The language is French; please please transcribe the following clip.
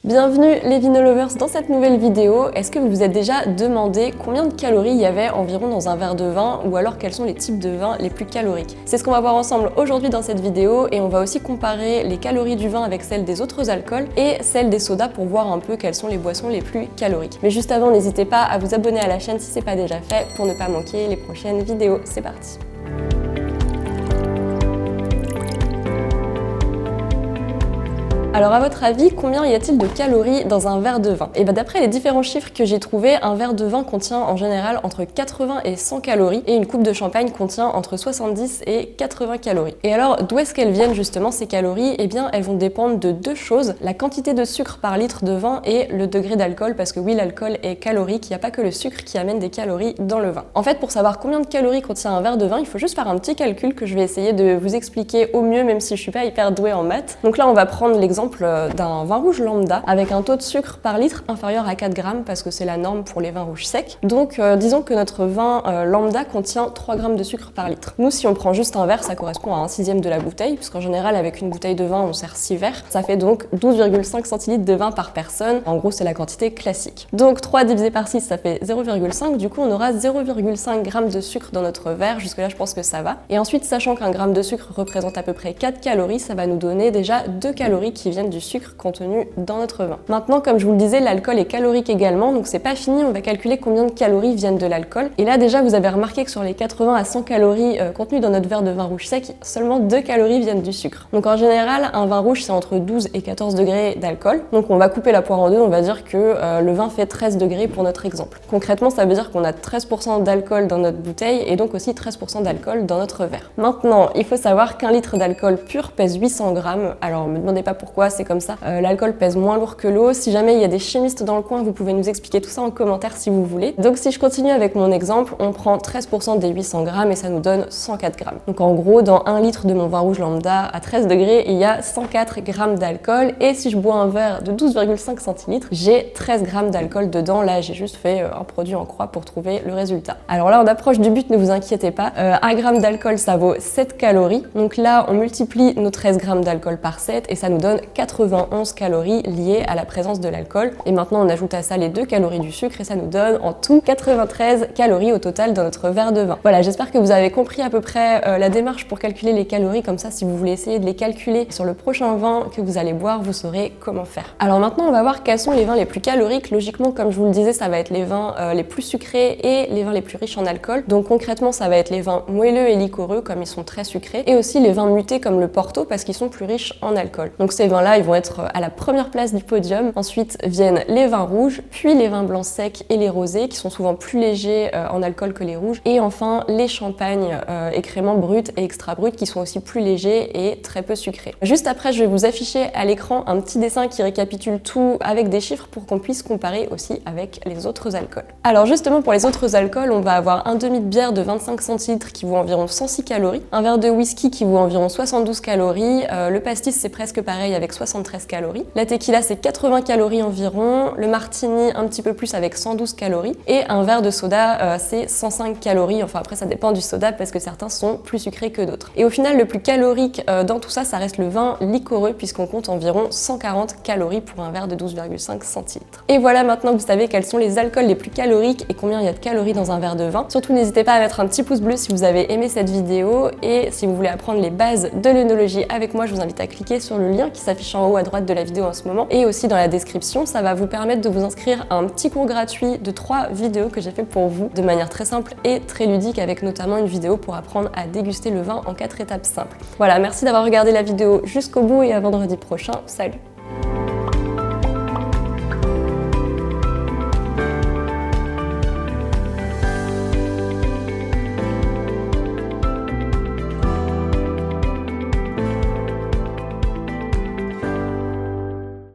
Bienvenue les Vinolovers dans cette nouvelle vidéo. Est-ce que vous vous êtes déjà demandé combien de calories il y avait environ dans un verre de vin ou alors quels sont les types de vins les plus caloriques? C'est ce qu'on va voir ensemble aujourd'hui dans cette vidéo et on va aussi comparer les calories du vin avec celles des autres alcools et celles des sodas pour voir un peu quelles sont les boissons les plus caloriques. Mais juste avant, n'hésitez pas à vous abonner à la chaîne si c'est pas déjà fait pour ne pas manquer les prochaines vidéos. C'est parti! Alors à votre avis, combien y a-t-il de calories dans un verre de vin? Et bien d'après les différents chiffres que j'ai trouvés, un verre de vin contient en général entre 80 et 100 calories et une coupe de champagne contient entre 70 et 80 calories. Et alors d'où est-ce qu'elles viennent justement ces calories? Eh bien elles vont dépendre de deux choses, la quantité de sucre par litre de vin et le degré d'alcool, parce que oui, l'alcool est calorique, il n'y a pas que le sucre qui amène des calories dans le vin. En fait, pour savoir combien de calories contient un verre de vin, il faut juste faire un petit calcul que je vais essayer de vous expliquer au mieux, même si je suis pas hyper douée en maths. Donc là on va prendre l'exemple d'un vin rouge lambda avec un taux de sucre par litre inférieur à 4 grammes parce que c'est la norme pour les vins rouges secs. Donc disons que notre vin lambda contient 3 grammes de sucre par litre. Nous, si on prend juste un verre, ça correspond à 1/6 de la bouteille, puisqu'en général avec une bouteille de vin on sert 6 verres. Ça fait donc 12,5 centilitres de vin par personne. En gros c'est la quantité classique. Donc 3 divisé par 6 ça fait 0,5, du coup on aura 0,5 grammes de sucre dans notre verre. Jusque là je pense que ça va. Et ensuite, sachant qu'un gramme de sucre représente à peu près 4 calories, ça va nous donner déjà 2 calories qui viennent du sucre contenu dans notre vin. Maintenant, comme je vous le disais, l'alcool est calorique également, donc c'est pas fini, on va calculer combien de calories viennent de l'alcool. Et là déjà, vous avez remarqué que sur les 80 à 100 calories contenues dans notre verre de vin rouge sec, seulement 2 calories viennent du sucre. Donc en général, un vin rouge c'est entre 12 et 14 degrés d'alcool. Donc on va couper la poire en deux, on va dire que le vin fait 13 degrés pour notre exemple. Concrètement, ça veut dire qu'on a 13% d'alcool dans notre bouteille et donc aussi 13% d'alcool dans notre verre. Maintenant, il faut savoir qu'un litre d'alcool pur pèse 800 grammes. Alors me demandez pas pourquoi, c'est comme ça. L'alcool pèse moins lourd que l'eau. Si jamais il y a des chimistes dans le coin, vous pouvez nous expliquer tout ça en commentaire si vous voulez. Donc si je continue avec mon exemple, on prend 13% des 800 grammes et ça nous donne 104 grammes. Donc en gros, dans 1 litre de mon vin rouge lambda à 13 degrés, il y a 104 grammes d'alcool. Et si je bois un verre de 12,5 centilitres, j'ai 13 grammes d'alcool dedans. Là, j'ai juste fait un produit en croix pour trouver le résultat. Alors là, on approche du but, ne vous inquiétez pas. 1 gramme d'alcool, ça vaut 7 calories. Donc là, on multiplie nos 13 grammes d'alcool par 7 et ça nous donne 91 calories liées à la présence de l'alcool. Et maintenant, on ajoute à ça les 2 calories du sucre et ça nous donne en tout 93 calories au total dans notre verre de vin. Voilà, j'espère que vous avez compris à peu près la démarche pour calculer les calories. Comme ça, si vous voulez essayer de les calculer sur le prochain vin que vous allez boire, vous saurez comment faire. Alors maintenant, on va voir quels sont les vins les plus caloriques. Logiquement, comme je vous le disais, ça va être les vins les plus sucrés et les vins les plus riches en alcool. Donc concrètement, ça va être les vins moelleux et liquoreux comme ils sont très sucrés et aussi les vins mutés comme le Porto parce qu'ils sont plus riches en alcool. Donc ces vins-là, ils vont être à la première place du podium. Ensuite viennent les vins rouges, puis les vins blancs secs et les rosés qui sont souvent plus légers en alcool que les rouges. Et enfin les champagnes écréments bruts et extra bruts qui sont aussi plus légers et très peu sucrés. Juste après, je vais vous afficher à l'écran un petit dessin qui récapitule tout avec des chiffres pour qu'on puisse comparer aussi avec les autres alcools. Alors justement pour les autres alcools, on va avoir un demi de bière de 25 centilitres qui vaut environ 106 calories, un verre de whisky qui vaut environ 72 calories, le pastis c'est presque pareil avec 73 calories. La tequila c'est 80 calories environ, le martini un petit peu plus avec 112 calories et un verre de soda c'est 105 calories, enfin après ça dépend du soda parce que certains sont plus sucrés que d'autres. Et au final le plus calorique dans tout ça, ça reste le vin liquoreux puisqu'on compte environ 140 calories pour un verre de 12,5 centilitres. Et voilà, maintenant vous savez quels sont les alcools les plus caloriques et combien il y a de calories dans un verre de vin. Surtout n'hésitez pas à mettre un petit pouce bleu si vous avez aimé cette vidéo et si vous voulez apprendre les bases de l'œnologie avec moi, je vous invite à cliquer sur le lien qui s'affiche en haut à droite de la vidéo en ce moment et aussi dans la description. Ça va vous permettre de vous inscrire à un petit cours gratuit de 3 vidéos que j'ai fait pour vous de manière très simple et très ludique avec notamment une vidéo pour apprendre à déguster le vin en 4 étapes simples. Voilà, merci d'avoir regardé la vidéo jusqu'au bout et à vendredi prochain. Salut!